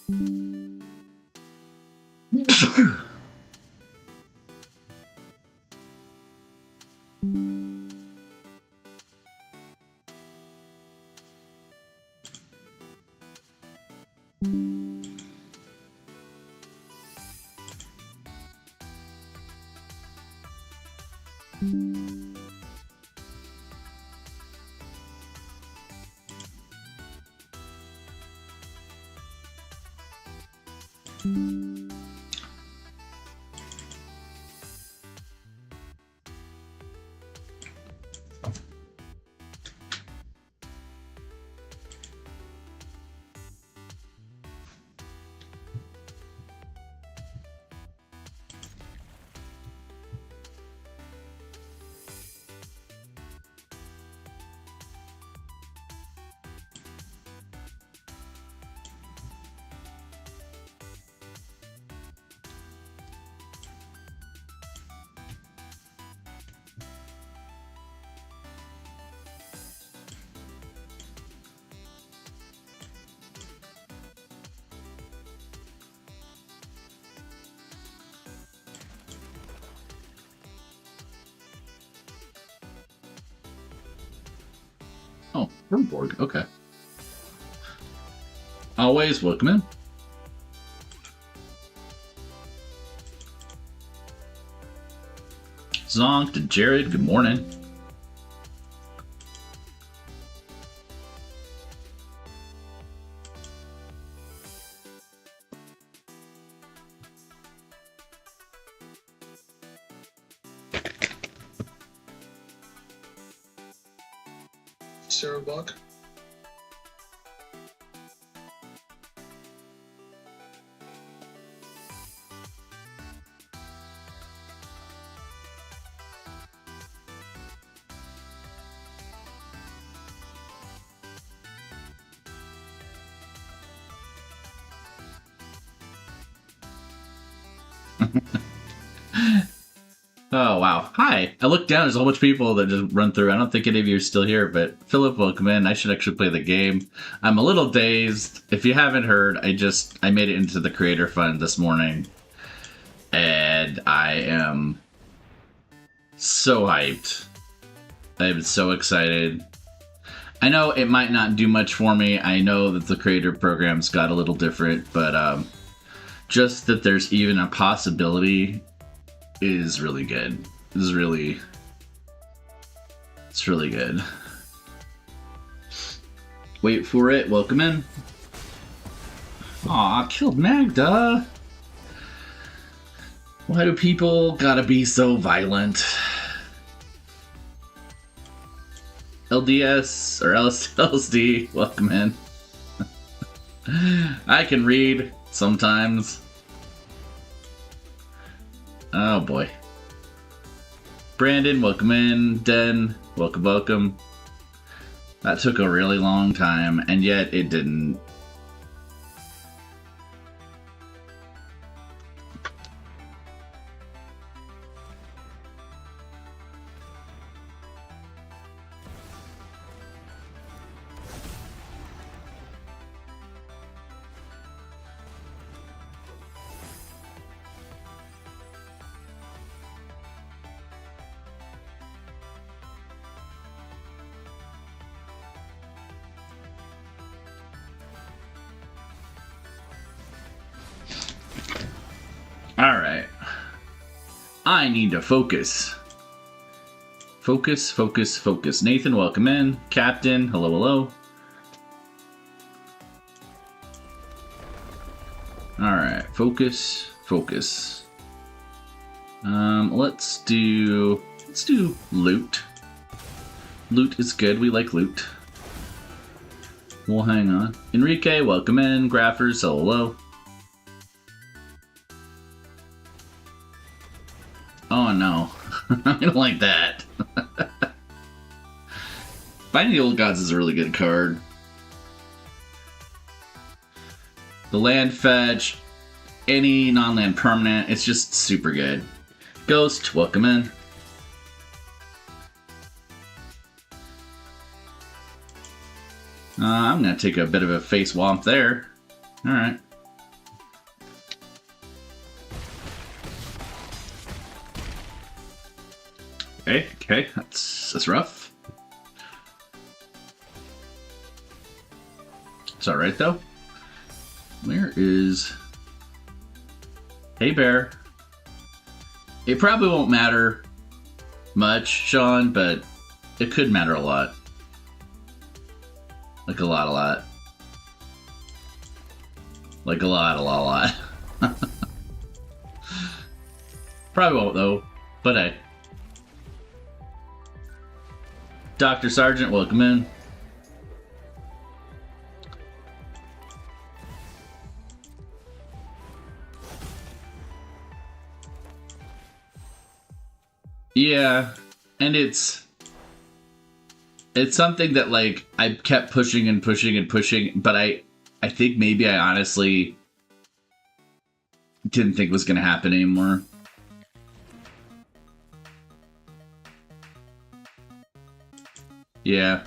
Oh, Rumborg, okay. Always welcome in. Zonk to Jared, good morning. Sarah Buck. Oh, wow. Hi. I looked down. There's a whole bunch of people that just run through. I don't think any of you are still here, but Philip, welcome in. I should actually play the game. I'm a little dazed. If you haven't heard, I made it into the Creator Fund this morning. And I am so hyped. I'm so excited. I know it might not do much for me. I know that the Creator program's got a little different, but just that there's even a possibility is really good. It's really good. Wait for it. Welcome in. Aw, I killed Magda. Why do people gotta be so violent? LDS or LSD, welcome in. I can read sometimes. Oh boy. Brandon, welcome in. Den, welcome. That took a really long time, and yet it didn't. Alright. I need to focus. Focus. Nathan, welcome in. Captain, hello. Alright, focus. Let's do loot. Loot is good, we like loot. We'll hang on. Enrique, welcome in. Graphers, hello. Oh no, I don't like that. Finding the Old Gods is a really good card. The land fetch, any non-land permanent, it's just super good. Ghost, welcome in. I'm gonna take a bit of a face womp there. Alright. Okay, that's rough. It's alright though. Where is... Hey Bear. It probably won't matter much, Sean, but it could matter a lot. Like a lot. Like a lot. Probably won't though, but hey. Dr. Sargent, welcome in. Yeah, and it's something that like I kept pushing and pushing, but I think maybe I honestly didn't think it was gonna happen anymore. Yeah.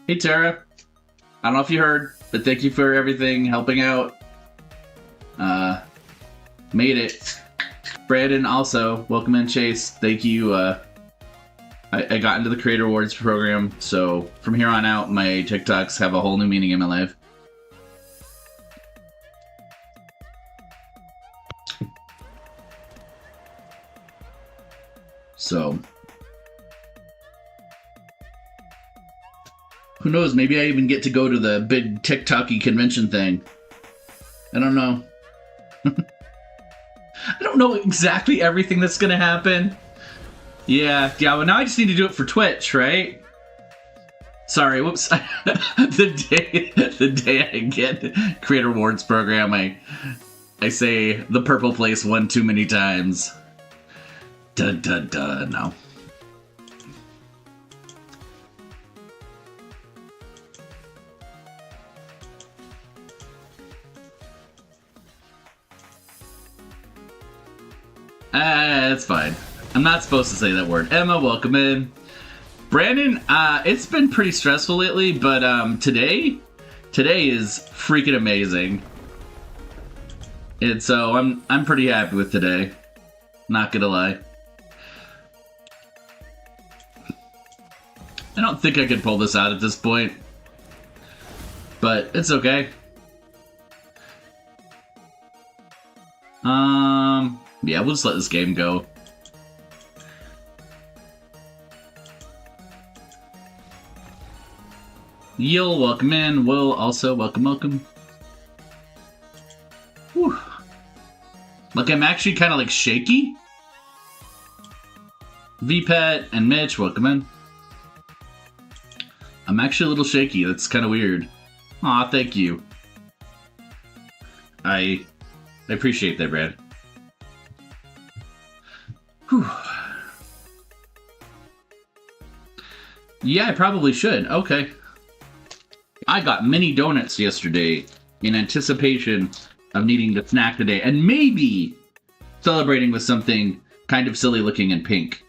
Hey Tara. I don't know if you heard, but thank you for everything, helping out. Made it. Brandon also, welcome in Chase. Thank you. I got into the Creator Awards program, so from here on out, my TikToks have a whole new meaning in my life. So, who knows? Maybe I even get to go to the big TikTok-y convention thing. I don't know. I don't know exactly everything that's gonna happen. Yeah, well now I just need to do it for Twitch, right? Sorry, whoops. the day I get Creator Awards program, I say the purple place one too many times. No. That's fine. I'm not supposed to say that word. Emma, welcome in. Brandon, it's been pretty stressful lately, but today is freaking amazing. And so I'm pretty happy with today. Not gonna lie. I don't think I could pull this out at this point, but it's okay. Yeah, we'll just let this game go. Yil, welcome in. Will, also welcome. Whew. Like, I'm actually kind of like shaky. VPet and Mitch, welcome in. I'm actually a little shaky. That's kind of weird. Aw, thank you. I appreciate that, Brad. Whew. Yeah, I probably should. Okay. I got mini donuts yesterday in anticipation of needing to snack today and maybe celebrating with something kind of silly looking in pink.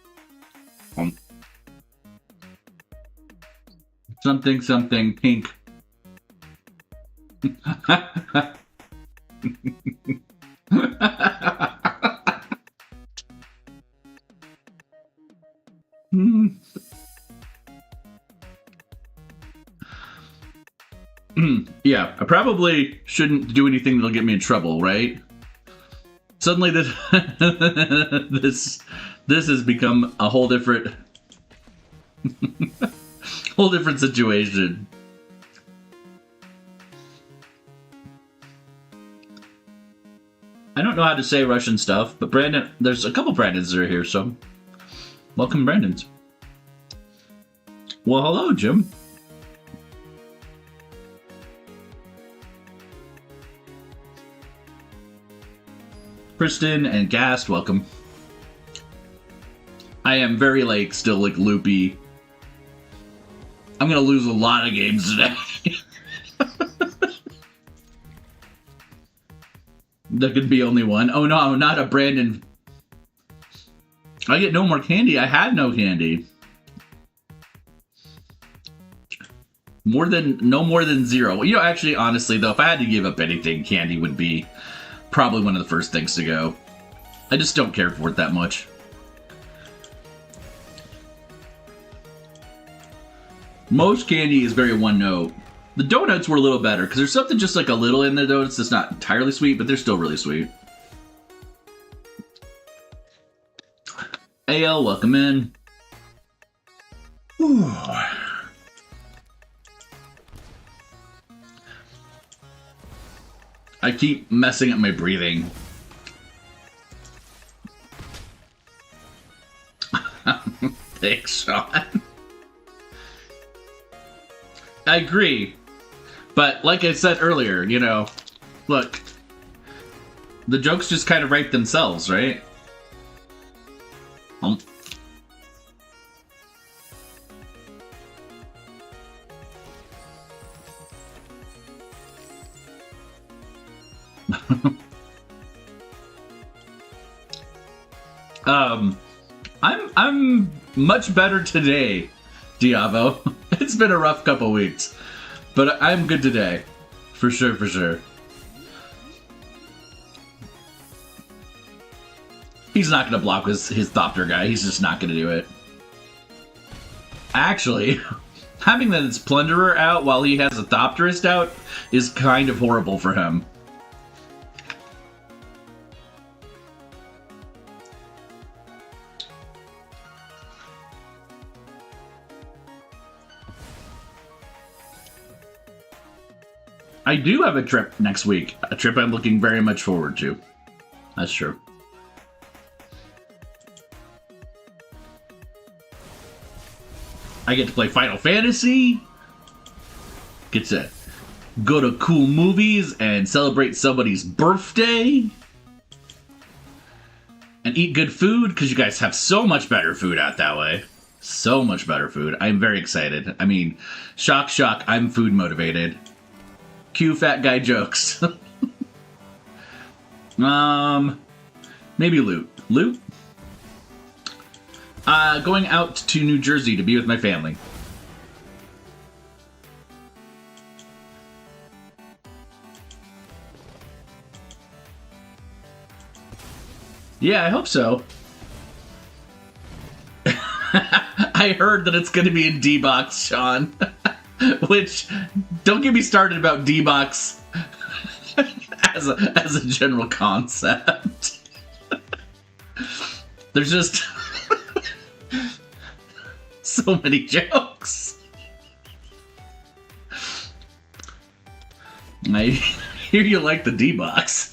Something pink. Yeah, I probably shouldn't do anything that'll get me in trouble, right? Suddenly this has become a whole different situation. I don't know how to say Russian stuff, but Brandon, there's a couple Brandons that are here, so welcome, Brandons. Well, hello, Jim. Kristen and Gast, welcome. I am very, still, loopy. I'm gonna lose a lot of games today. There could be only one. Oh no, not a Brandon. I get no more candy. I had no candy. No more than 0. You know, actually, honestly, though, if I had to give up anything, candy would be probably one of the first things to go. I just don't care for it that much. Most candy is very one note. The donuts were a little better, because there's something just like a little in the donuts that's not entirely sweet, but they're still really sweet. AL, welcome in. Whew. I keep messing up my breathing. Thanks, Sean. I agree. But like I said earlier, you know, look, the jokes just kind of write themselves, right? I'm much better today, Diavo. It's been a rough couple weeks, but I'm good today. For sure, for sure. He's not gonna block his Thopter guy. He's just not gonna do it. Actually, having that his Plunderer out while he has a Thopterist out is kind of horrible for him. I do have a trip next week. A trip I'm looking very much forward to. That's true. I get to play Final Fantasy. Get to go to cool movies and celebrate somebody's birthday. And eat good food, because you guys have so much better food out that way. So much better food. I'm very excited. I mean, shock, shock, I'm food motivated. Cue fat guy jokes. Maybe loot. Loot? Going out to New Jersey to be with my family. Yeah, I hope so. I heard that it's going to be in D-Box, Sean. Which, don't get me started about D-Box as a general concept. There's just so many jokes. I hear you like the D-Box.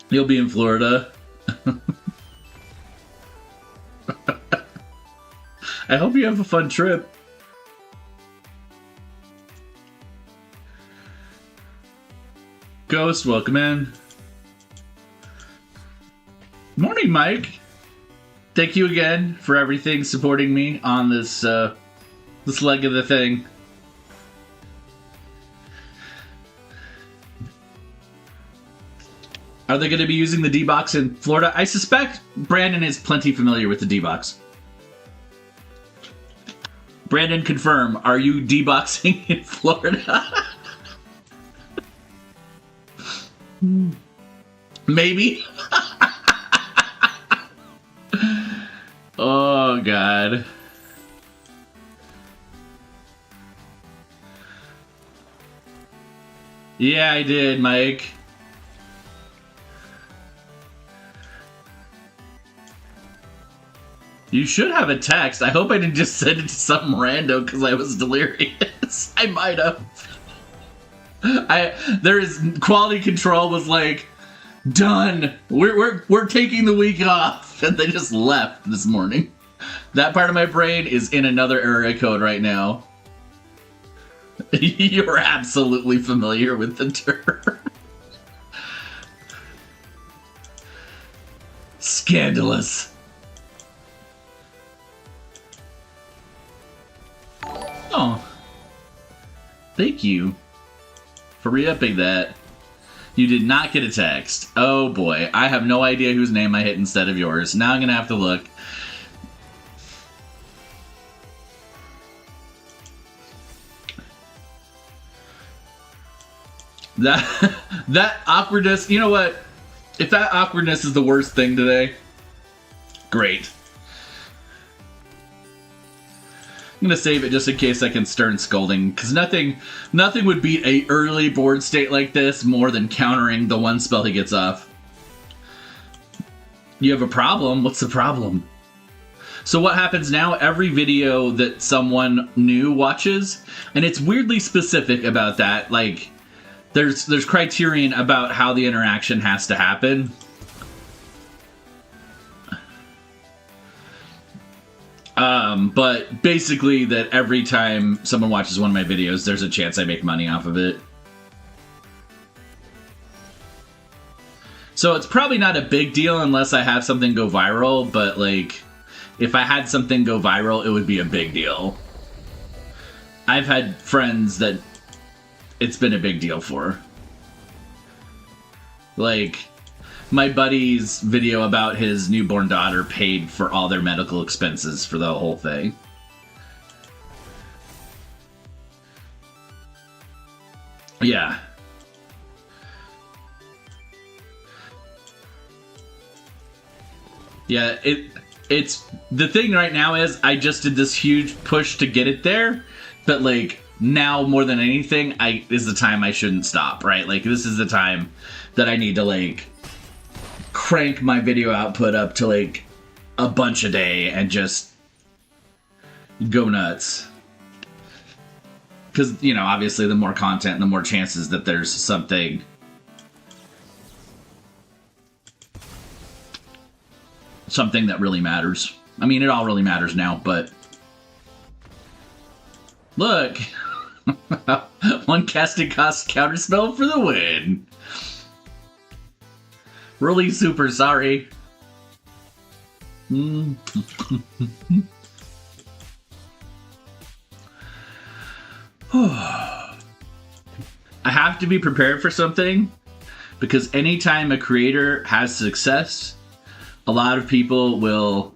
You'll be in Florida. I hope you have a fun trip. Ghost, welcome in. Morning, Mike. Thank you again for everything, supporting me on this this leg of the thing. Are they going to be using the D-Box in Florida? I suspect Brandon is plenty familiar with the D-Box. Brandon, confirm. Are you D-Boxing in Florida? Maybe. Oh, God. Yeah, I did, Mike. You should have a text. I hope I didn't just send it to some rando because I was delirious. I might have. Quality control was like, done. We're taking the week off, and they just left this morning. That part of my brain is in another area code right now. You're absolutely familiar with the term. Scandalous. Oh, thank you for re-upping that. You did not get a text. Oh boy, I have no idea whose name I hit instead of yours. Now I'm gonna have to look. That awkwardness, you know what? If that awkwardness is the worst thing today, great. I'm gonna save it just in case I can stern scolding, because nothing would beat a early board state like this more than countering the one spell he gets off. You have a problem? What's the problem? So what happens now, every video that someone new watches, and it's weirdly specific about that, like, there's criterion about how the interaction has to happen. But basically that every time someone watches one of my videos, there's a chance I make money off of it. So it's probably not a big deal unless I have something go viral, but like, if I had something go viral, it would be a big deal. I've had friends that it's been a big deal for. Like, my buddy's video about his newborn daughter paid for all their medical expenses for the whole thing. Yeah. Yeah, it's the thing right now is I just did this huge push to get it there, but like now more than anything, is the time I shouldn't stop, right? Like this is the time that I need to like crank my video output up to like a bunch a day and just go nuts. Because, you know, obviously the more content, the more chances that there's something that really matters. I mean, it all really matters now, but look, one casting cost counterspell for the win. Really super sorry. I have to be prepared for something, because anytime a creator has success, a lot of people will,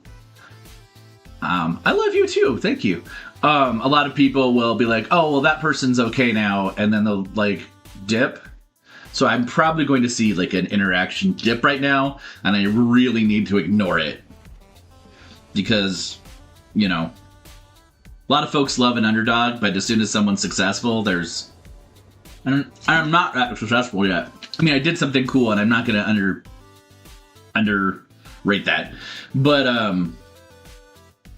I love you too, thank you. A lot of people will be like, oh, well, that person's okay now, and then they'll like dip. So I'm probably going to see like an interaction dip right now, and I really need to ignore it. Because, you know, a lot of folks love an underdog, but as soon as someone's successful, I'm not that successful yet. I mean, I did something cool, and I'm not going to underrate that. But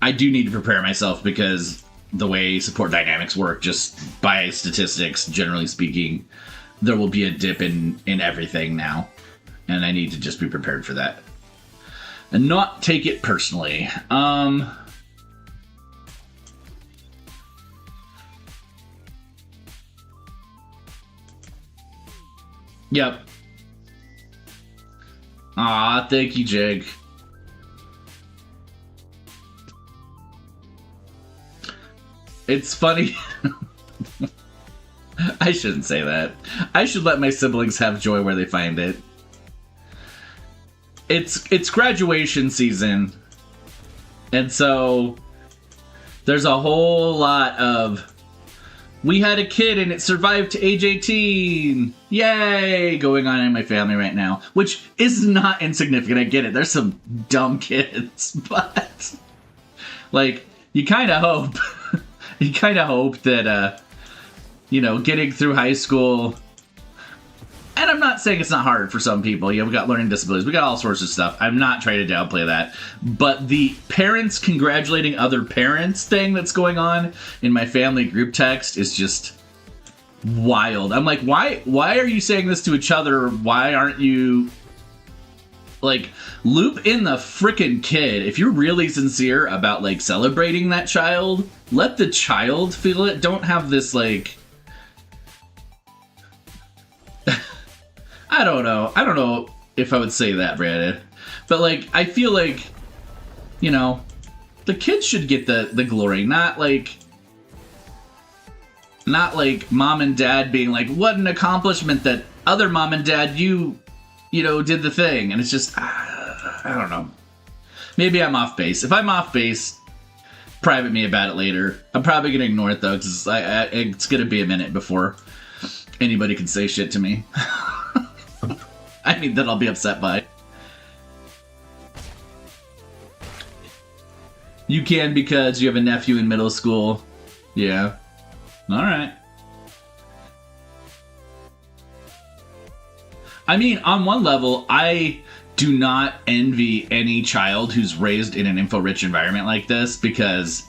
I do need to prepare myself, because the way support dynamics work, just by statistics, generally speaking, there will be a dip in everything now. And I need to just be prepared for that. And not take it personally. Yep. Aw, thank you, Jig. It's funny. I shouldn't say that. I should let my siblings have joy where they find it. It's graduation season. And so there's a whole lot of, we had a kid and it survived to age 18. Yay! Going on in my family right now. Which is not insignificant. I get it. There's some dumb kids. But, like, you kind of hope. You kind of hope that, you know, getting through high school. And I'm not saying it's not hard for some people. You know, we got learning disabilities. We got all sorts of stuff. I'm not trying to downplay that. But the parents congratulating other parents thing that's going on in my family group text is just wild. I'm like, why are you saying this to each other? Why aren't you, like, loop in the frickin' kid? If you're really sincere about, like, celebrating that child, let the child feel it. Don't have this, like, I don't know if I would say that, Brandon. But, like, I feel like, you know, the kids should get the glory, not like mom and dad being like, what an accomplishment that other mom and dad, you know, did the thing. And it's just, I don't know. Maybe I'm off base. If I'm off base, private me about it later. I'm probably going to ignore it, though, because it's going to be a minute before anybody can say shit to me. I mean, that I'll be upset by. You can because you have a nephew in middle school. Yeah. Alright. I mean, on one level, I do not envy any child who's raised in an info-rich environment like this, because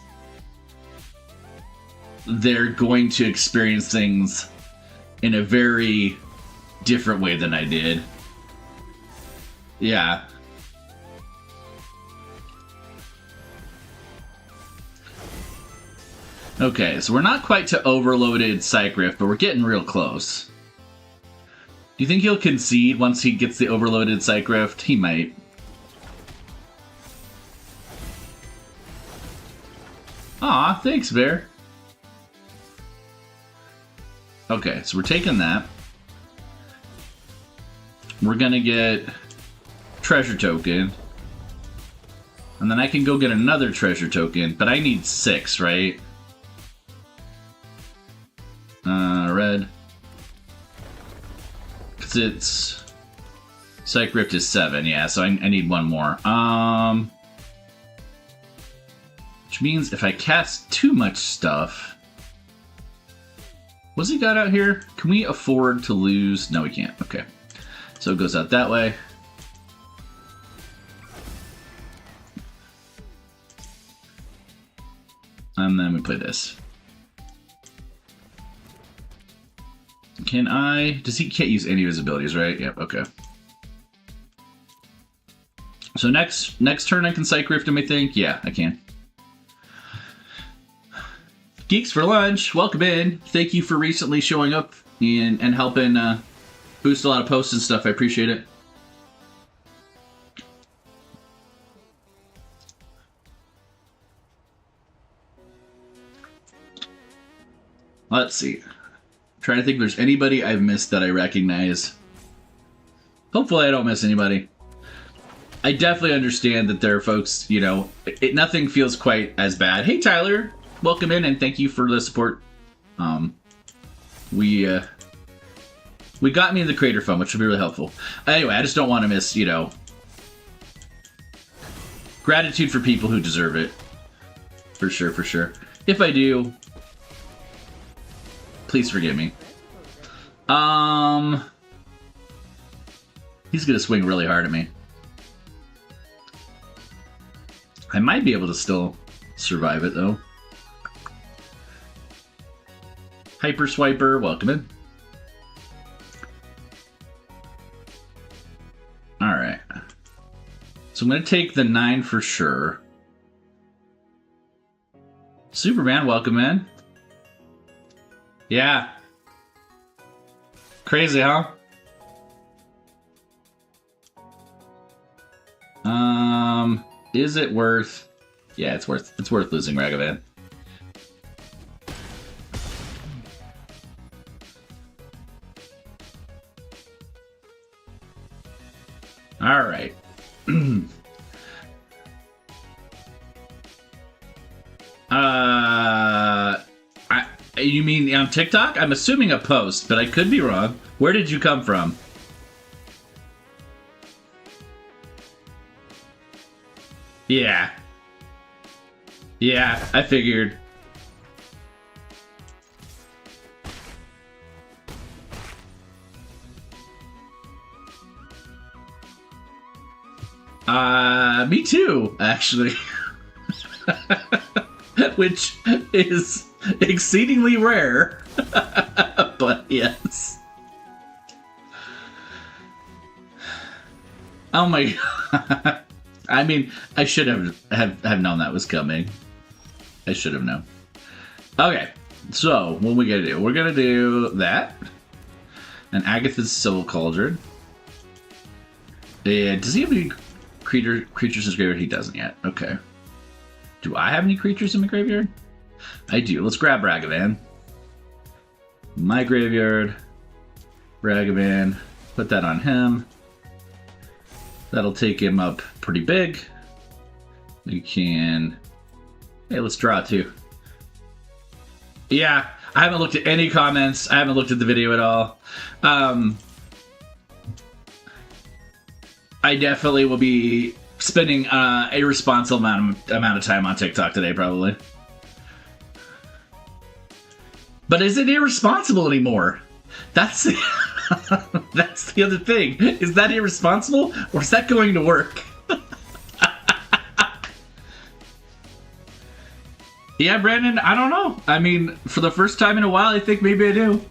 they're going to experience things in a very different way than I did. Yeah. Okay, so we're not quite to overloaded Psych Rift, but we're getting real close. Do you think he'll concede once he gets the overloaded Psych Rift? He might. Aw, thanks, Bear. Okay, so we're taking that. We're gonna get treasure token. And then I can go get another treasure token, but I need 6, right? Red. Because it's... Psych Rift is 7, yeah, so I need one more. Which means if I cast too much stuff... What's he got out here? Can we afford to lose? No, we can't. Okay. So it goes out that way. And then we play this. Can I... He can't use any of his abilities, right? Yep, okay. So next turn I can Psych Rift him, I think? Yeah, I can. Geeks for Lunch, welcome in. Thank you for recently showing up and helping boost a lot of posts and stuff. I appreciate it. Let's see. Trying to think if there's anybody I've missed that I recognize. Hopefully I don't miss anybody. I definitely understand that there are folks, you know, nothing feels quite as bad. Hey Tyler, welcome in and thank you for the support. We got me in the Creator Fund, which will be really helpful. Anyway, I just don't want to miss, you know, gratitude for people who deserve it. For sure, for sure. If I do, please forgive me. He's gonna swing really hard at me. I might be able to still survive it, though. Hyper Swiper, welcome in. Alright. So I'm gonna take the 9 for sure. Superman, welcome in. Yeah. Crazy, huh? Is it worth... Yeah, it's worth losing Ragavan. Alright. You mean on TikTok? I'm assuming a post, but I could be wrong. Where did you come from? Yeah. Yeah, I figured. Me too, actually. Which is exceedingly rare. But yes. Oh my god. I mean, I should have known that was coming. I should have known. Okay, so what we gonna do? We're gonna do that. And Agatha's Soul Cauldron. And does he have any creatures in his graveyard? He doesn't yet. Okay. Do I have any creatures in my graveyard? I do. Let's grab Ragavan. My graveyard. Ragavan, put that on him. That'll take him up pretty big. We can... Hey, let's draw 2. Yeah, I haven't looked at any comments. I haven't looked at the video at all. I definitely will be spending a irresponsible amount of time on TikTok today, probably. But is it irresponsible anymore? That's that's the other thing. Is that irresponsible, or is that going to work? Yeah, Brandon, I don't know. I mean, for the first time in a while, I think maybe I do.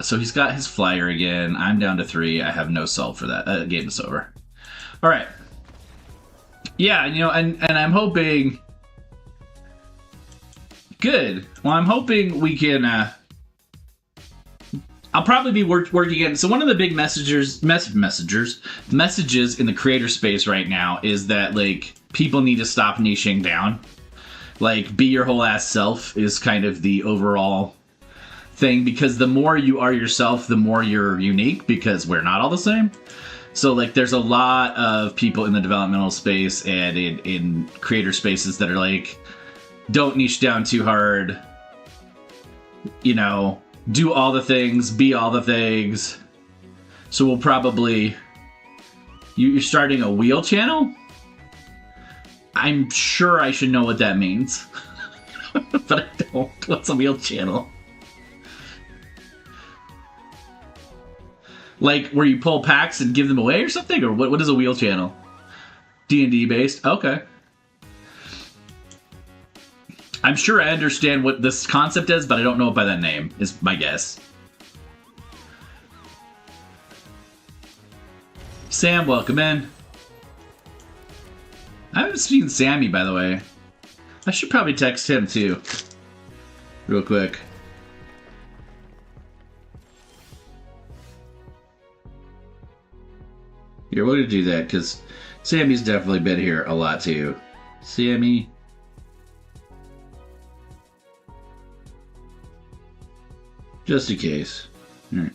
So he's got his flyer again. I'm down to 3. I have no salt for that. Game is over. All right. Yeah, you know, and I'm hoping... Good. Well, I'm hoping we can... I'll probably be working in... So one of the big messages in the creator space right now is that, like, people need to stop niching down. Like, be your whole ass self is kind of the overall thing, because the more you are yourself, the more you're unique, because we're not all the same. So, like, there's a lot of people in the developmental space and in creator spaces that are like, don't niche down too hard, you know, do all the things, be all the things. So we'll probably... You're starting a wheel channel? I'm sure I should know what that means. But I don't. What's a wheel channel? Like, where you pull packs and give them away or something? Or what is a wheel channel? D&D based? Okay. I'm sure I understand what this concept is, but I don't know it by that name, is my guess. Sam, welcome in. I haven't seen Sammy, by the way. I should probably text him, too. Real quick. Here, we're gonna do that, because Sammy's definitely been here a lot, too. Sammy. Just in case. All right.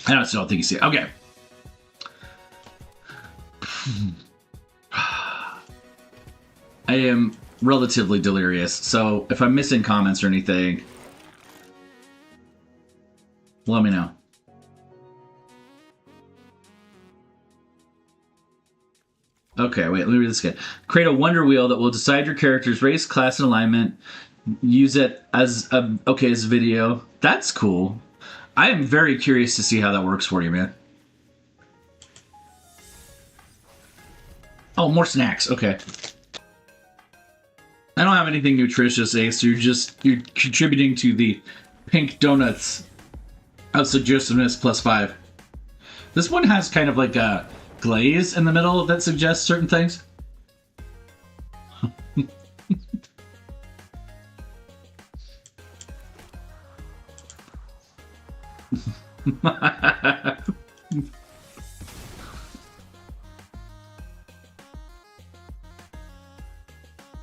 I still don't think you see it. Okay. I am relatively delirious, so if I'm missing comments or anything, let me know. Okay, wait, let me read this again. Create a wonder wheel that will decide your character's race, class, and alignment. Use it as a video. That's cool. I am very curious to see how that works for you, man. Oh, more snacks. Okay. I don't have anything nutritious, Ace. You're contributing to the pink donuts of suggestiveness +5. This one has kind of like a glaze in the middle that suggests certain things.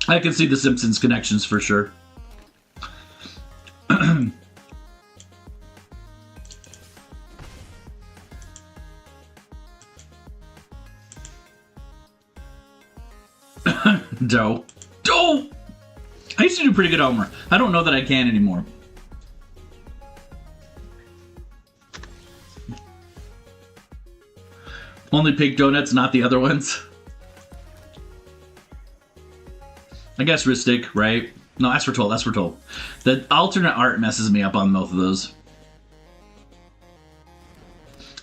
I can see the Simpsons connections for sure. Dough. I used to do pretty good Homer. I don't know that I can anymore. Only pink donuts, not the other ones. I guess Ristic, right? No, that's for Toll. That's for Toll. The alternate art messes me up on both of those.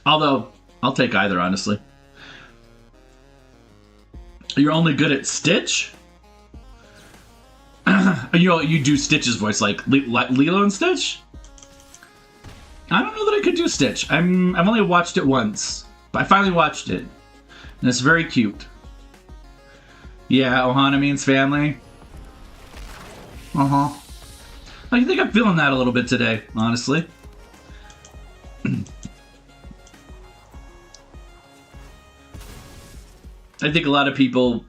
Although, I'll take either, honestly. You're only good at Stitch? You know, you do Stitch's voice, like Lilo and Stitch? I don't know that I could do Stitch. I've only watched it once. But I finally watched it. And it's very cute. Yeah, Ohana means family. Uh-huh. I think I'm feeling that a little bit today, honestly. I think a lot of people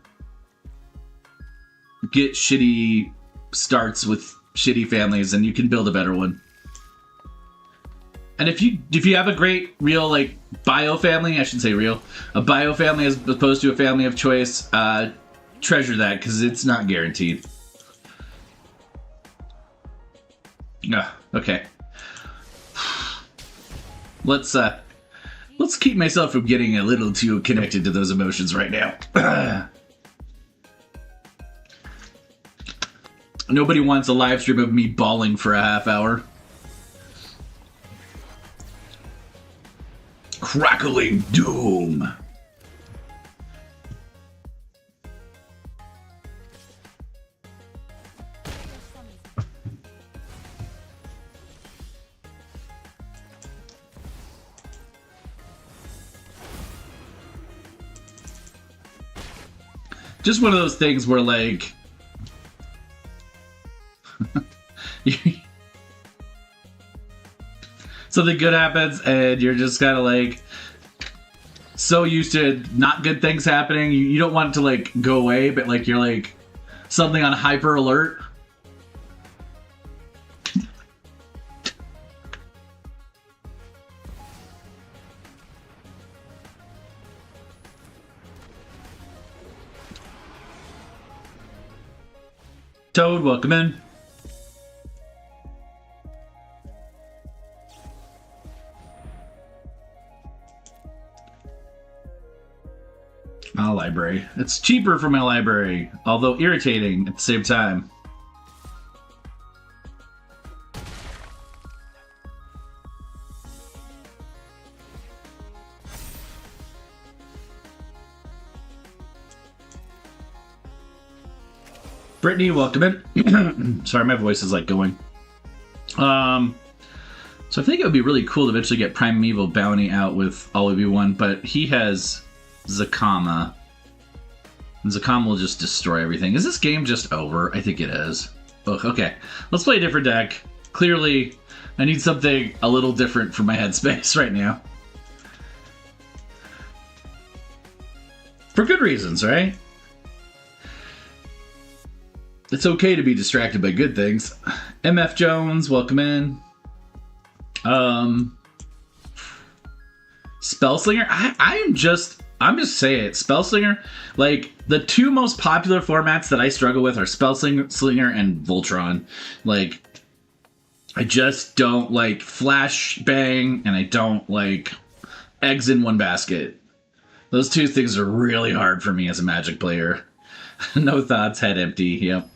get shitty starts with shitty families, and you can build a better one. And if you have a great real like bio family, I should say real, a bio family as opposed to a family of choice, treasure that because it's not guaranteed. Okay. Let's keep myself from getting a little too connected to those emotions right now. Nobody wants a live stream of me bawling for a half hour. Crackling doom. Just one of those things where like something good happens and you're just kind of like so used to not good things happening, you don't want it to like go away, but like you're like something on hyper alert. Toad, welcome in. My library. It's cheaper for my library, although irritating at the same time. Brittany, welcome in. Sorry, my voice is like going. So I think it would be really cool to eventually get Primeval Bounty out with all of you one, but he has Zakama. And Zakama will just destroy everything. Is this game just over? I think it is. Oh, okay. Let's play a different deck. Clearly, I need something a little different for my headspace right now. For good reasons, right? It's okay to be distracted by good things. MF Jones, welcome in. Spellslinger? I'm just saying it. Spellslinger, like, the two most popular formats that I struggle with are Spellslinger and Voltron. Like, I just don't like Flashbang, and I don't like Eggs in One Basket. Those two things are really hard for me as a Magic player. No thoughts, head empty, yep.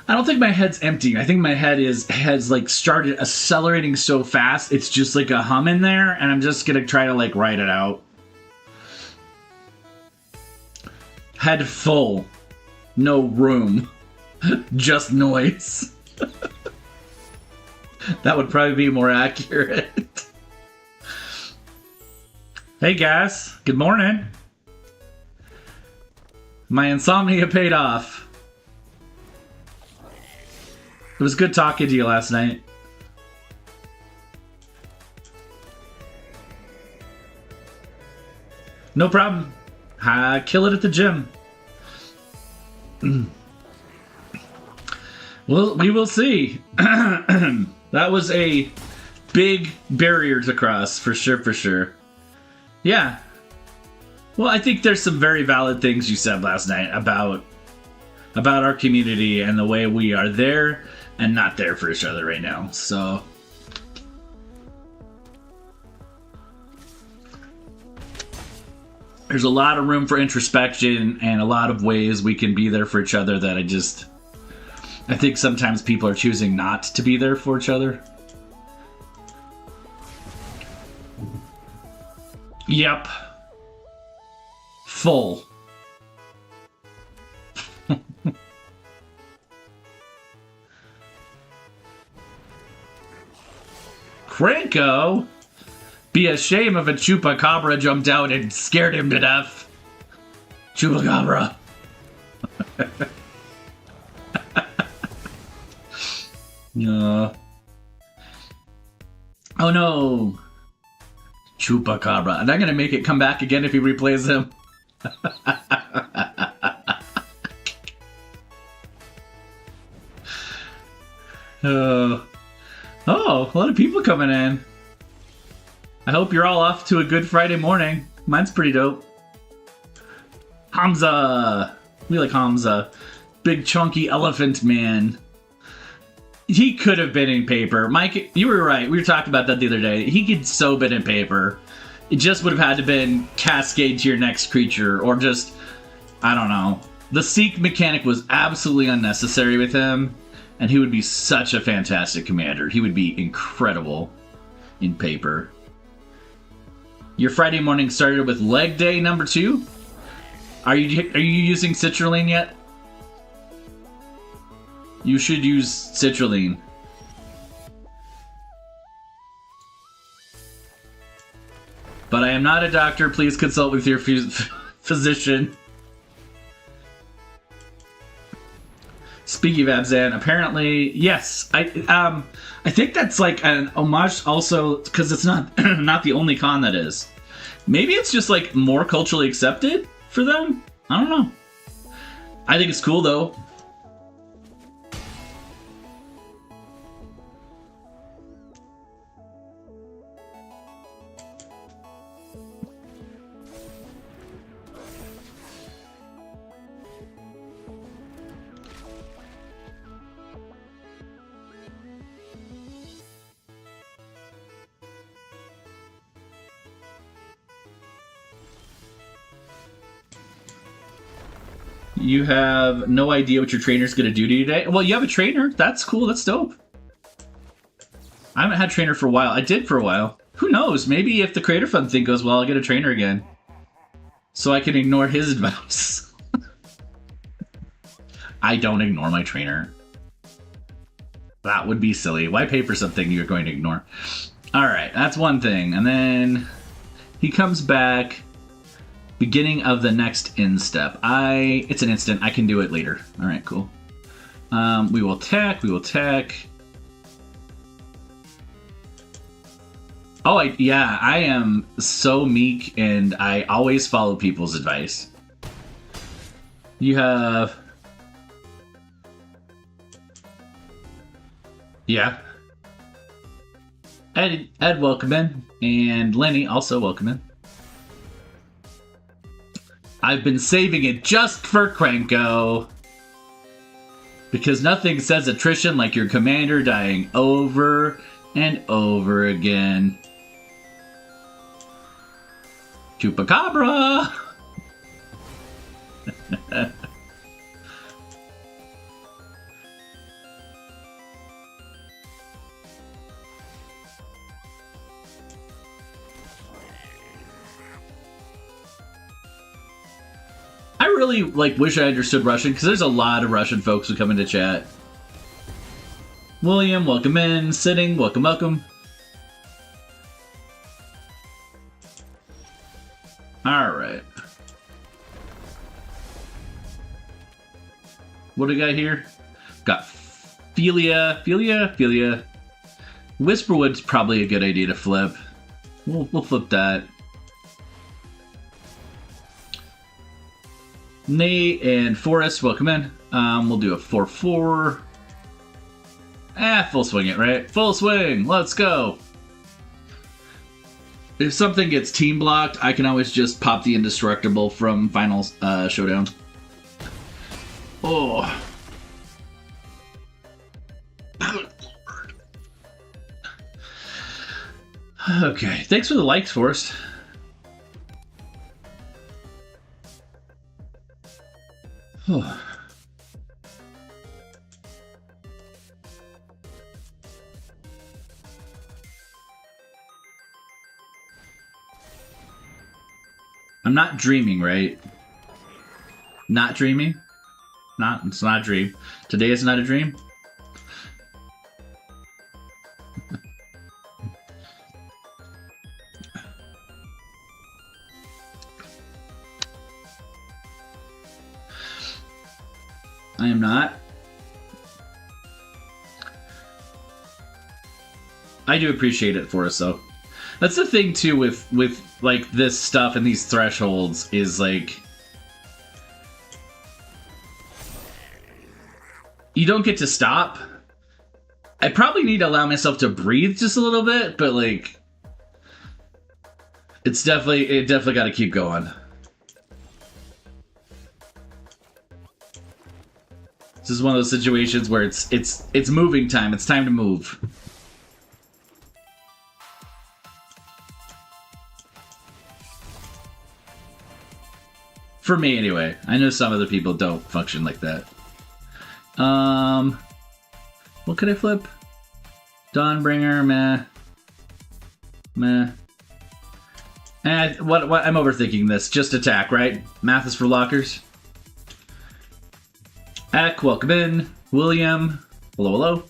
I don't think my head's empty. I think my head has like started accelerating so fast, it's just like a hum in there, and I'm just gonna try to like write it out. Head full. No room. Just noise. That would probably be more accurate. Hey guys, good morning. My insomnia paid off. It was good talking to you last night. No problem. Kill it at the gym. Well, we will see. That was a big barrier to cross, for sure, for sure. Yeah. Well, I think there's some very valid things you said last night about our community and the way we are there and not there for each other right now. So there's a lot of room for introspection and a lot of ways we can be there for each other that I think sometimes people are choosing not to be there for each other. Yep. Full. Cranko? Be a shame if a chupacabra jumped out and scared him to death. Chupacabra. Oh no! Chupacabra. And I'm gonna make it come back again if he replays him. Oh, a lot of people coming in. I hope you're all off to a good Friday morning. Mine's pretty dope. Hamza! We like Hamza. Big chunky elephant man. He could have been in paper. Mike, you were right. We were talking about that the other day. He could so been in paper. It just would have had to been cascade to your next creature, or just, I don't know. The Seek mechanic was absolutely unnecessary with him, and he would be such a fantastic commander. He would be incredible in paper. Your Friday morning started with leg day number 2. Are you using citrulline yet? You should use citrulline. But I am not a doctor. Please consult with your physician. Speaking of Abzan, apparently, yes. I think that's like an homage also, because it's not not the only con that is. Maybe it's just like more culturally accepted for them? I don't know. I think it's cool though. You have no idea what your trainer's going to do to you today? Well, you have a trainer. That's cool. That's dope. I haven't had a trainer for a while. I did for a while. Who knows? Maybe if the Creator Fund thing goes well, I'll get a trainer again. So I can ignore his advice. I don't ignore my trainer. That would be silly. Why pay for something you're going to ignore? Alright, that's one thing. And then he comes back... Beginning of the next end step. It's an instant. I can do it later. All right, cool. We will tech. Oh, I am so meek, and I always follow people's advice. You have... Yeah. Ed, welcome in. And Lenny, also welcome in. I've been saving it just for Krenko. Because nothing says attrition like your commander dying over and over again. Chupacabra! I really wish I understood Russian, because there's a lot of Russian folks who come into chat. William, welcome in. Sitting, welcome. Alright. What do we got here? Got Philia. Whisperwood's probably a good idea to flip. We'll flip that. Nate and Forrest, welcome in. We'll do a 4-4. Full swing it, right? Full swing, let's go. If something gets team blocked, I can always just pop the indestructible from Final Showdown. Oh. Okay, thanks for the likes, Forrest. I'm not dreaming, right? Not dreaming? It's not a dream. Today is not a dream? I am not. I do appreciate it for us, though. That's the thing too with like this stuff and these thresholds is like you don't get to stop. I probably need to allow myself to breathe just a little bit, but like it definitely got to keep going. This is one of those situations where it's moving time. It's time to move. For me, anyway. I know some other people don't function like that. What could I flip? Dawnbringer, meh. Meh. What? I'm overthinking this. Just attack, right? Math is for lockers. Eck, welcome in. William, hello, hello.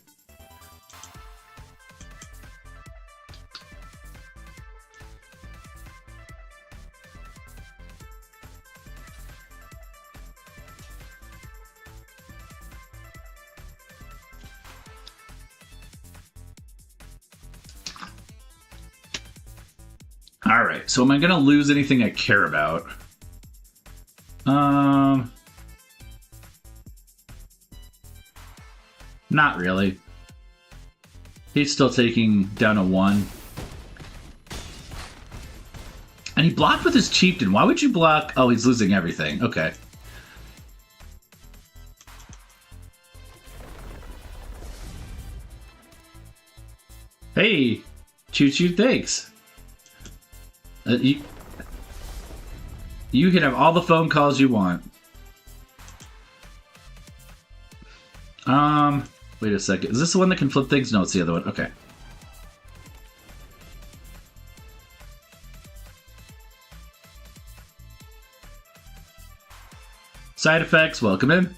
Alright, so am I gonna lose anything I care about? Not really. He's still taking down a 1. And he blocked with his chieftain. Why would you block? Oh, he's losing everything. Okay. Hey, Choo Choo, thanks. You can have all the phone calls you want. Wait a second. Is this the one that can flip things? No, it's the other one. Okay. Side effects, welcome in.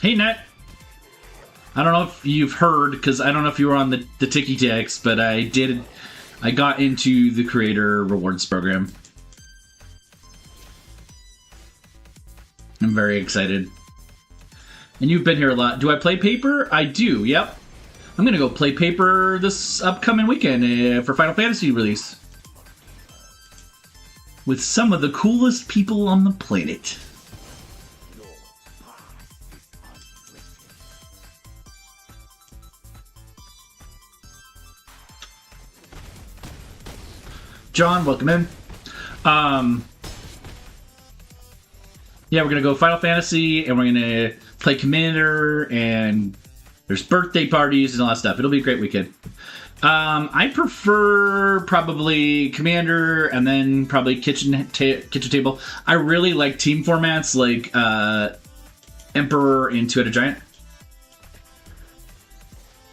Hey, Net. I don't know if you've heard, because I don't know if you were on the Tiki Ticks, but I got into the Creator Rewards program. I'm very excited. And you've been here a lot. Do I play Paper? I do, yep. I'm going to go play Paper this upcoming weekend for Final Fantasy release. With some of the coolest people on the planet. John, welcome in. Yeah, we're gonna go Final Fantasy, and we're gonna play Commander, and there's birthday parties and all that stuff. It'll be a great weekend. I prefer probably Commander, and then probably kitchen table. I really like team formats like Emperor and Two-Headed Giant.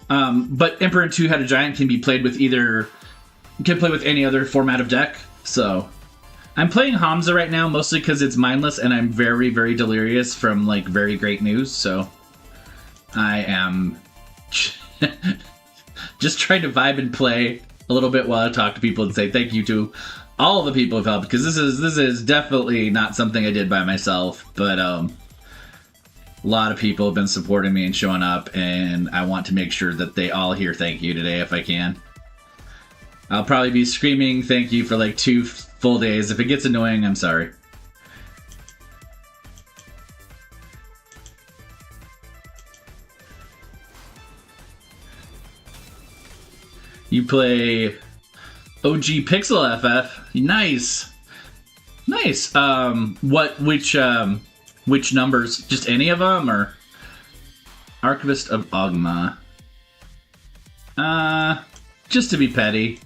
But Emperor and Two-Headed Giant can be played with can play with any other format of deck. So I'm playing Hamza right now mostly because it's mindless and I'm very, very delirious from like very great news. So I am just trying to vibe and play a little bit while I talk to people and say thank you to all the people who've helped, because this is definitely not something I did by myself, but a lot of people have been supporting me and showing up, and I want to make sure that they all hear thank you today if I can. I'll probably be screaming thank you for like 2 full days. If it gets annoying, I'm sorry. You play OG Pixel FF. Nice. Nice. Which numbers? Just any of them, or Archivist of Ogma? Just to be petty.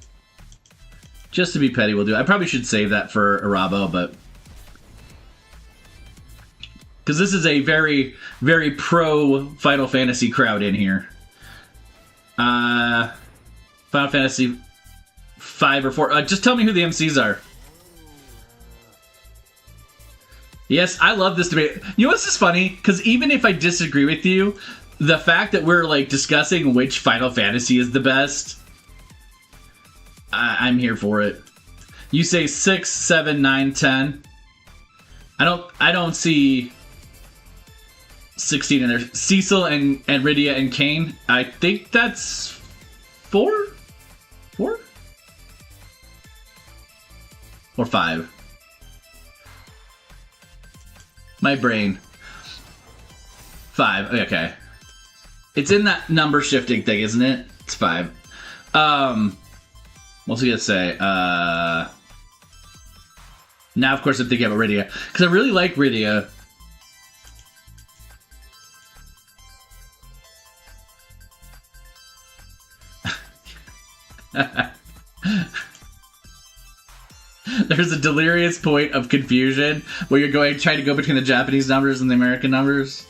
Just to be petty, we'll do. I probably should save that for Arabo, but because this is a very, very pro Final Fantasy crowd in here. Final Fantasy 5 or 4. Just tell me who the MCs are. Yes, I love this debate. You know what's just funny? Because even if I disagree with you, the fact that we're like discussing which Final Fantasy is the best, I'm here for it. You say 6, 7, 9, 10. I don't see 16 in there. Cecil and Rydia and Kane. I think that's 4? 4? Or 5? My brain. 5. Okay. It's in that number shifting thing, isn't it? It's 5. What's he gonna say? Now, of course, I'm thinking about Rydia. Because I really like Rydia. There's a delirious point of confusion where you're trying to go between the Japanese numbers and the American numbers.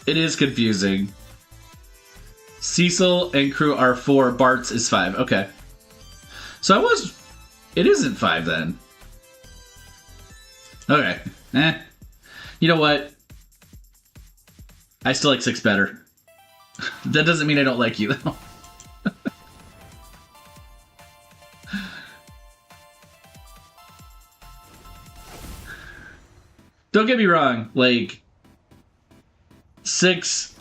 It is confusing. Cecil and crew are 4. Bart's is 5. Okay. So it isn't 5 then. Okay. You know what? I still like 6 better. That doesn't mean I don't like you, though. Don't get me wrong, like, 6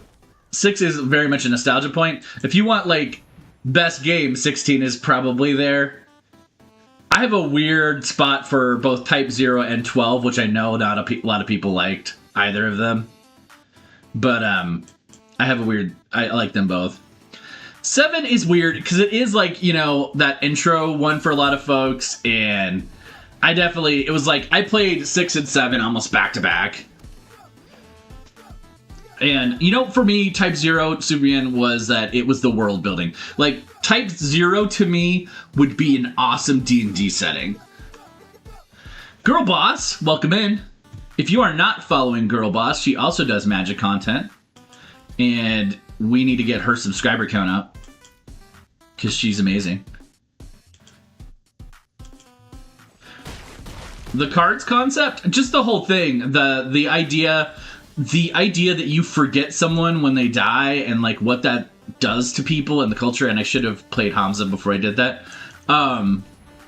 is very much a nostalgia point. If you want, like, best game, 16 is probably there. I have a weird spot for both Type 0 and 12, which I know not a lot of people liked either of them. But, I like them both. 7 is weird, because it is, like, you know, that intro one for a lot of folks, and it was like, I played 6 and 7 almost back-to-back. And, you know, for me, Type 0, Subian, was that it was the world building. Like, Type 0 to me would be an awesome D&D setting. Girl Boss, welcome in. If you are not following Girl Boss, she also does magic content. And we need to get her subscriber count up. Because she's amazing. The cards concept, just the whole thing, the idea that you forget someone when they die and like what that does to people and the culture, and I should have played Hamza before I did that.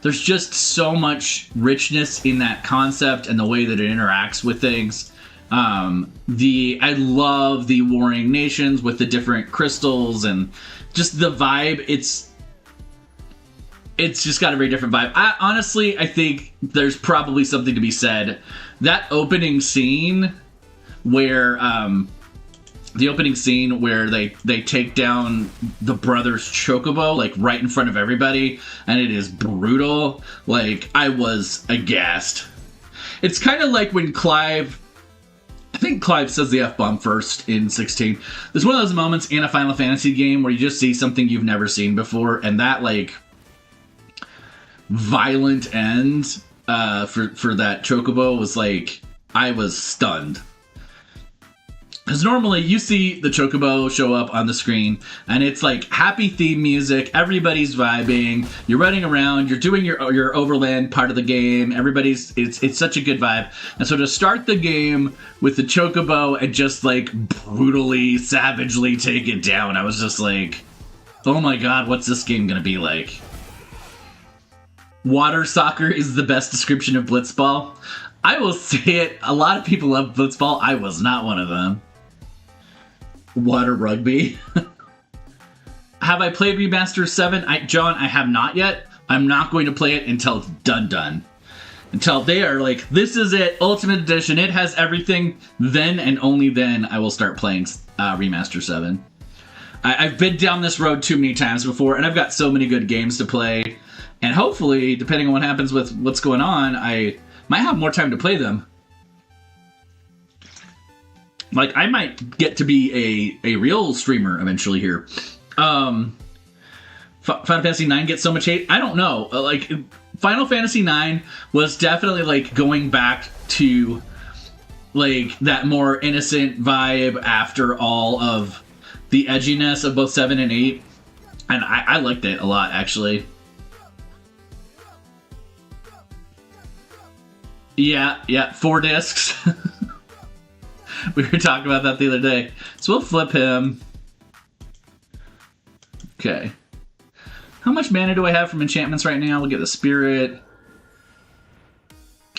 There's just so much richness in that concept and the way that it interacts with things. I love the Warring Nations with the different crystals and just the vibe. It's just got a very different vibe. I think there's probably something to be said. That opening scene where they take down the brothers' chocobo, like right in front of everybody, and it is brutal. Like, I was aghast. It's kind of like when I think Clive says the F-bomb first in 16. There's one of those moments in a Final Fantasy game where you just see something you've never seen before, and that, like, violent end for that chocobo was like, I was stunned. Because normally you see the chocobo show up on the screen and it's like happy theme music, everybody's vibing, you're running around, you're doing your overland part of the game, it's such a good vibe. And so to start the game with the chocobo and just like brutally, savagely take it down, I was just like, oh my god, what's this game gonna be like? Water soccer is the best description of blitzball. I will say it, a lot of people love blitzball, I was not one of them. Water rugby. Have I played Remaster 7? John, I have not yet. I'm not going to play it until it's done. Until they are like, this is it, Ultimate Edition, it has everything, then and only then I will start playing Remaster 7. I've been down this road too many times before, and I've got so many good games to play, and hopefully, depending on what happens with what's going on, I might have more time to play them. Like, I might get to be a real streamer eventually here. Final Fantasy IX gets so much hate. I don't know. Like, Final Fantasy IX was definitely, like, going back to, like, that more innocent vibe after all of the edginess of both 7 and 8. And I liked it a lot, actually. Yeah, 4 discs. We were talking about that the other day. So we'll flip him. Okay. How much mana do I have from enchantments right now? We'll get the spirit.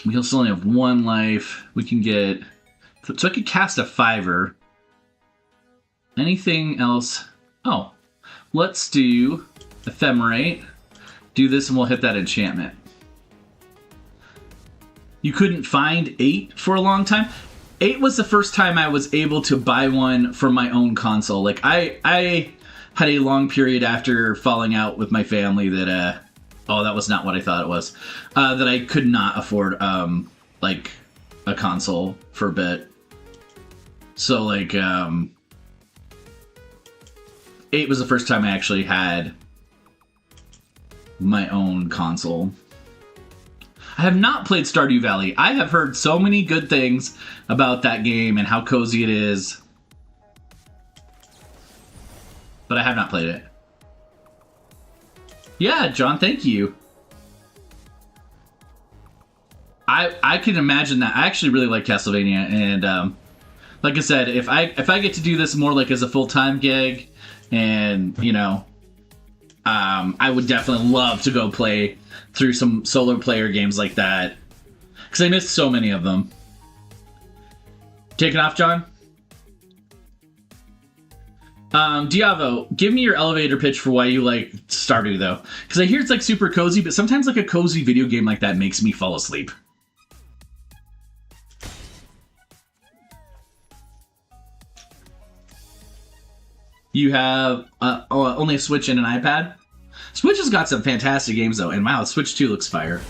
We still only have 1 life. We can get... So I could cast a 5-er. Anything else? Oh. Let's do Ephemerate. Do this and we'll hit that enchantment. You couldn't find 8 for a long time? 8 was the first time I was able to buy one for my own console. Like, I had a long period after falling out with my family that, oh, that was not what I thought it was. That I could not afford, like, a console for a bit. So, like, 8 was the first time I actually had my own console. I have not played Stardew Valley. I have heard so many good things about that game and how cozy it is. But I have not played it. Yeah, John, thank you. I can imagine that. I actually really like Castlevania, and like I said, if I get to do this more like as a full-time gig, and you know, I would definitely love to go play through some solo player games like that, because I missed so many of them. Taking off, John? Diavo, give me your elevator pitch for why you like Stardew, though. Because I hear it's like super cozy, but sometimes like a cozy video game like that makes me fall asleep. You have only a Switch and an iPad? Switch has got some fantastic games, though, and wow, Switch 2 looks fire.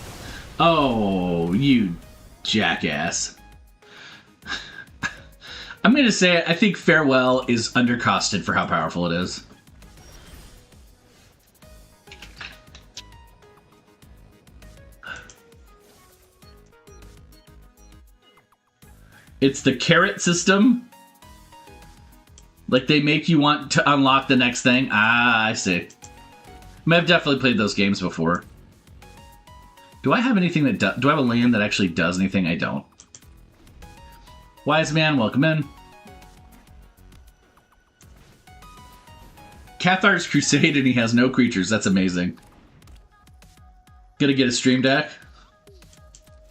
Oh, you jackass. I'm going to say it, I think Farewell is undercosted for how powerful it is. It's the carrot system. Like, they make you want to unlock the next thing. Ah, I see. I mean, I've definitely played those games before. Do I have anything that do I have a land that actually does anything? I don't. Wise man, welcome in. Cathar's Crusade and he has no creatures. That's amazing. Gonna get a stream deck?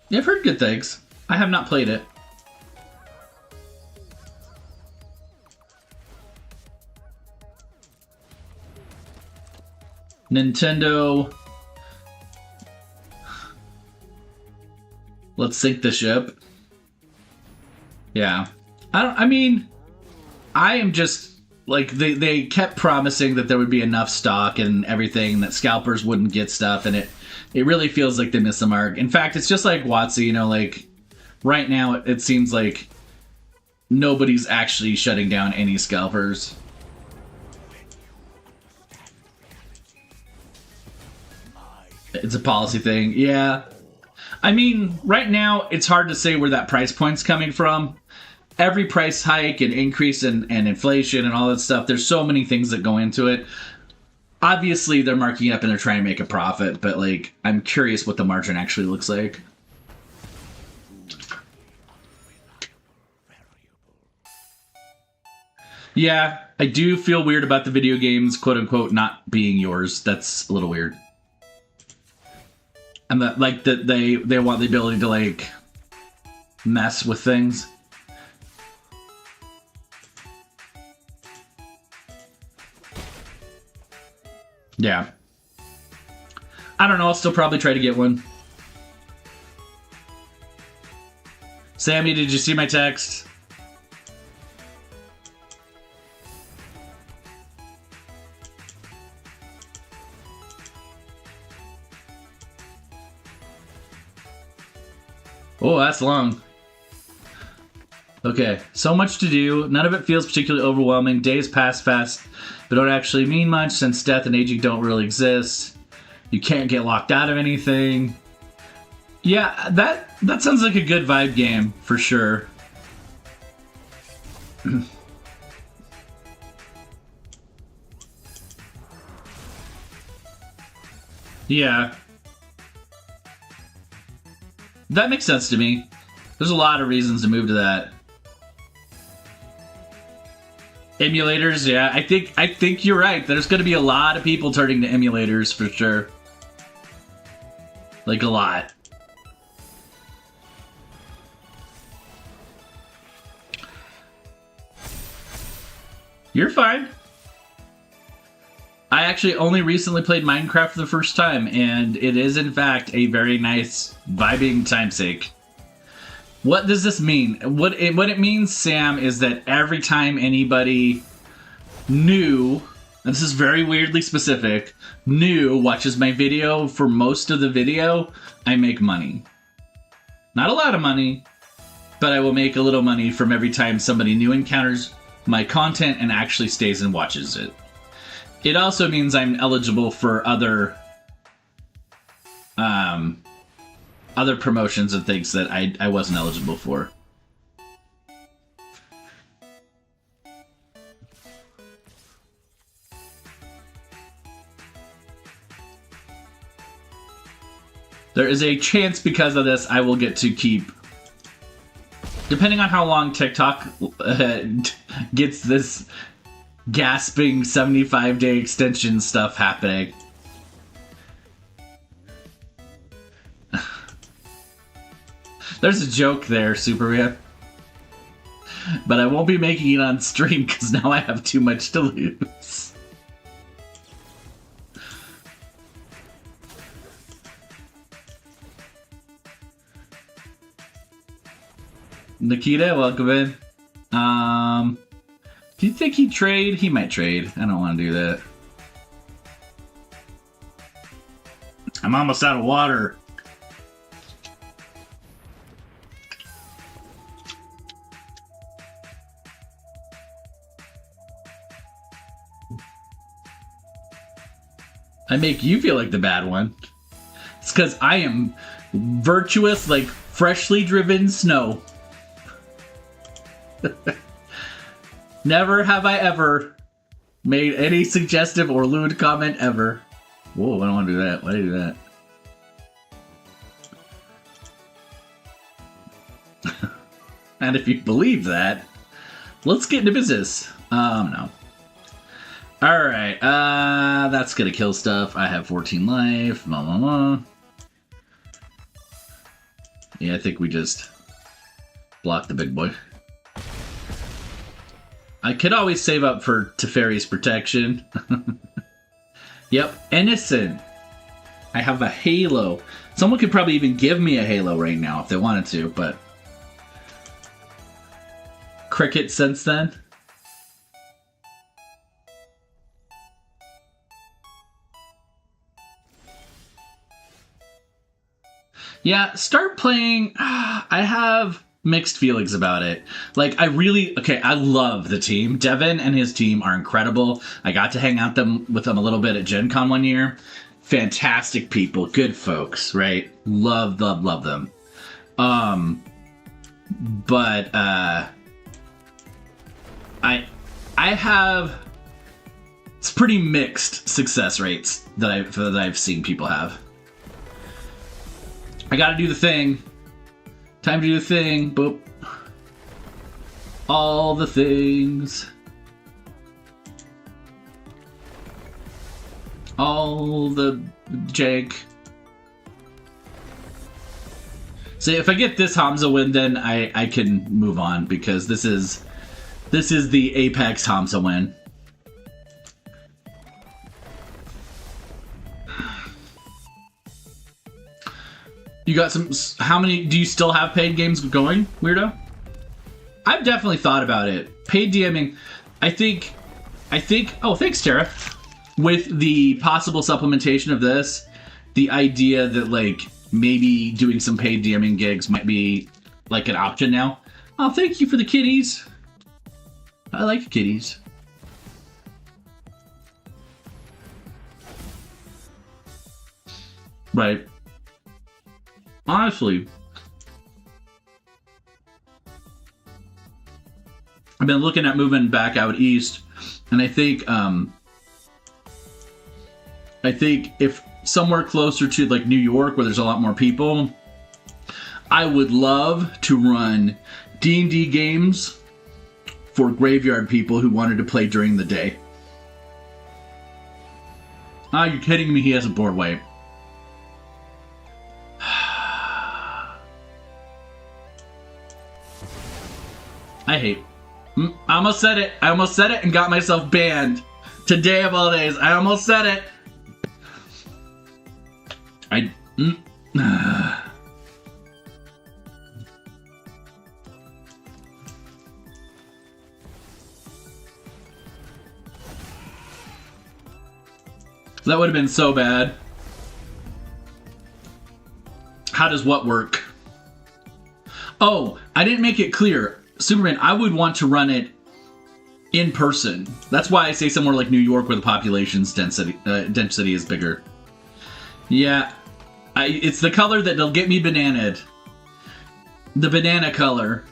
Yeah, I've heard good things. I have not played it. Nintendo. Let's sink the ship. Yeah. I mean, I am just like they kept promising that there would be enough stock and everything, that scalpers wouldn't get stuff, and it really feels like they missed the mark. In fact, it's just like WotC, you know, like right now it seems like nobody's actually shutting down any scalpers. It's a policy thing. Yeah. I mean, right now, it's hard to say where that price point's coming from. Every price hike and increase and inflation and all that stuff, there's so many things that go into it. Obviously, they're marking up and they're trying to make a profit, but, like, I'm curious what the margin actually looks like. Yeah, I do feel weird about the video games, quote-unquote, not being yours. That's a little weird. And that, like, that they want the ability to, like, mess with things. Yeah. I don't know, I'll still probably try to get one. Sammy, did you see my text? Oh, that's long. Okay, so much to do. None of it feels particularly overwhelming. Days pass fast, but don't actually mean much since death and aging don't really exist. You can't get locked out of anything. Yeah, that sounds like a good vibe game, for sure. Yeah. That makes sense to me. There's a lot of reasons to move to that. Emulators, yeah. I think you're right. There's going to be a lot of people turning to emulators for sure. Like a lot. You're fine. I actually only recently played Minecraft for the first time, and it is in fact a very nice vibing time sake. What does this mean? What it means, Sam, is that every time anybody new, and this is very weirdly specific, new watches my video for most of the video, I make money. Not a lot of money, but I will make a little money from every time somebody new encounters my content and actually stays and watches it. It also means I'm eligible for other promotions and things that I wasn't eligible for. There is a chance because of this I will get to keep, depending on how long TikTok gets this gasping 75-day extension stuff happening. There's a joke there, Superman. But I won't be making it on stream because now I have too much to lose. Nikita, welcome in. Do you think he'd trade? He might trade. I don't want to do that. I'm almost out of water. I make you feel like the bad one. It's because I am virtuous like freshly driven snow. Never have I ever made any suggestive or lewd comment ever. Whoa, I don't want to do that. Why do I do that? And if you believe that, let's get into business. No. Alright, that's gonna kill stuff. I have 14 life. Blah, blah, blah. Yeah, I think we just block the big boy. I could always save up for Teferi's protection. Yep, Innocent. I have a halo. Someone could probably even give me a halo right now if they wanted to, but... Cricket since then? Yeah, start playing... I have mixed feelings about it. Like, I love the team. Devin and his team are incredible. I got to hang out with them a little bit at Gen Con one year. Fantastic people, good folks, right? Love them. But I have... It's pretty mixed success rates that I've seen people have. I gotta do the thing. Time to do the thing. Boop. All the things. All the jank. So if I get this Hamza win, then I can move on because this is the Apex Hamza win. You got some... How many... Do you still have paid games going, Weirdo? I've definitely thought about it. Paid DMing... I think... Oh, thanks, Tara. With the possible supplementation of this, the idea that, like, maybe doing some paid DMing gigs might be, like, an option now. Oh, thank you for the kitties. I like kitties. Right. Honestly, I've been looking at moving back out east, and I think if somewhere closer to like New York where there's a lot more people, I would love to run D&D games for graveyard people who wanted to play during the day. Ah, you're kidding me, he has a board wipe. I hate. I almost said it. I almost said it and got myself banned. Today of all days, I almost said it. That would have been so bad. How does what work? Oh, I didn't make it clear. Superman, I would want to run it in person. That's why I say somewhere like New York where the population's density is bigger. Yeah, it's the color that'll get me bananaed. The banana color.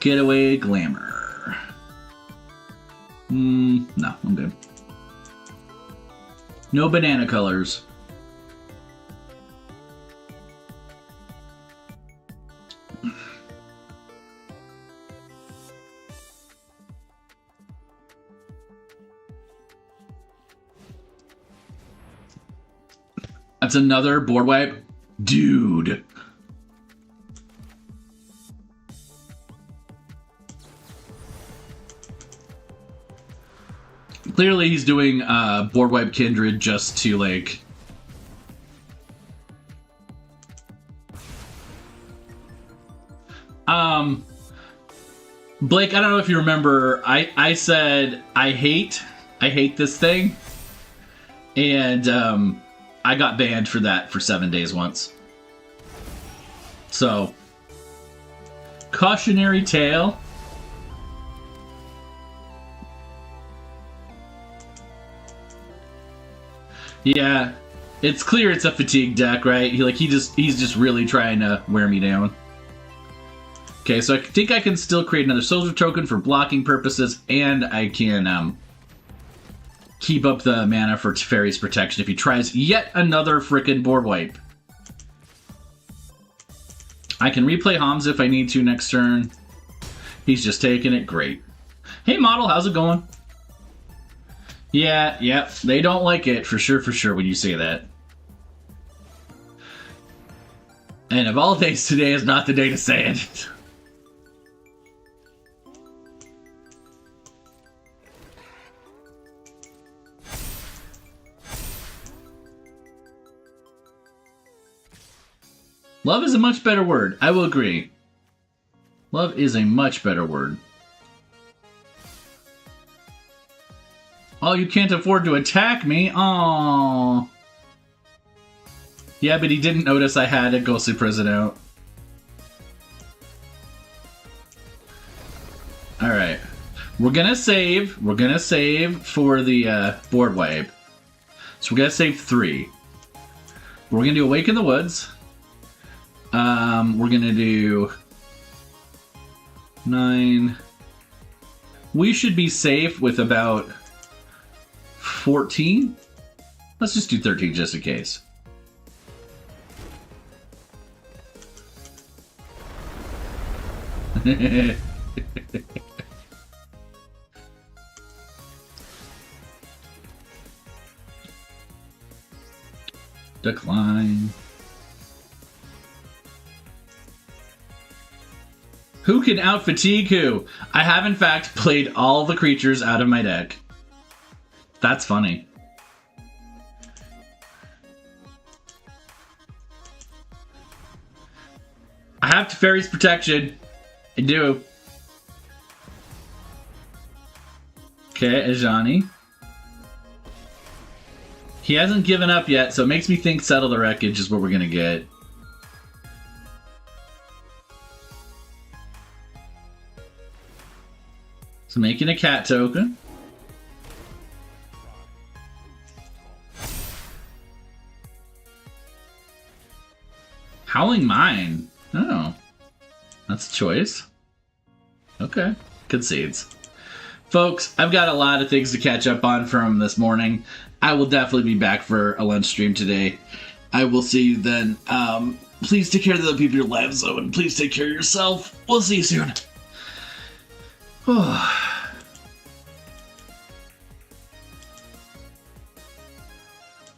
Getaway glamour. No, I'm good. No banana colors. That's another board wipe? Dude. Clearly he's doing board wipe Kindred just to like... Blake, I don't know if you remember, I said I hate this thing. And I got banned for that for 7 days once. So, cautionary tale. Yeah, it's clear it's a fatigue deck, right? He's just really trying to wear me down. Okay, so I think I can still create another soldier token for blocking purposes, and I can keep up the mana for Teferi's protection if he tries yet another frickin' board wipe. I can replay Hamza if I need to next turn. He's just taking it. Great. Hey, model, how's it going? Yeah, they don't like it for sure when you say that. And of all days, today is not the day to say it. Love is a much better word. I will agree. Love is a much better word. Oh, you can't afford to attack me? Aww. Yeah, but he didn't notice I had a Ghostly Prison out. Alright. We're gonna save. We're gonna save for the board wipe. So we're gonna save 3. We're gonna do Awake in the Woods. We're gonna do 9. We should be safe with about 14. Let's just do 13 just in case. Decline. Who can out-fatigue who? I have, in fact, played all the creatures out of my deck. That's funny. I have Teferi's protection. I do. Okay, Ajani. He hasn't given up yet, so it makes me think Settle the Wreckage is what we're gonna get. So making a cat token. Howling Mine. Oh. That's a choice. Okay. Concedes. Folks, I've got a lot of things to catch up on from this morning. I will definitely be back for a lunch stream today. I will see you then. Please take care of the people in your lives, though, and please take care of yourself. We'll see you soon. Oh,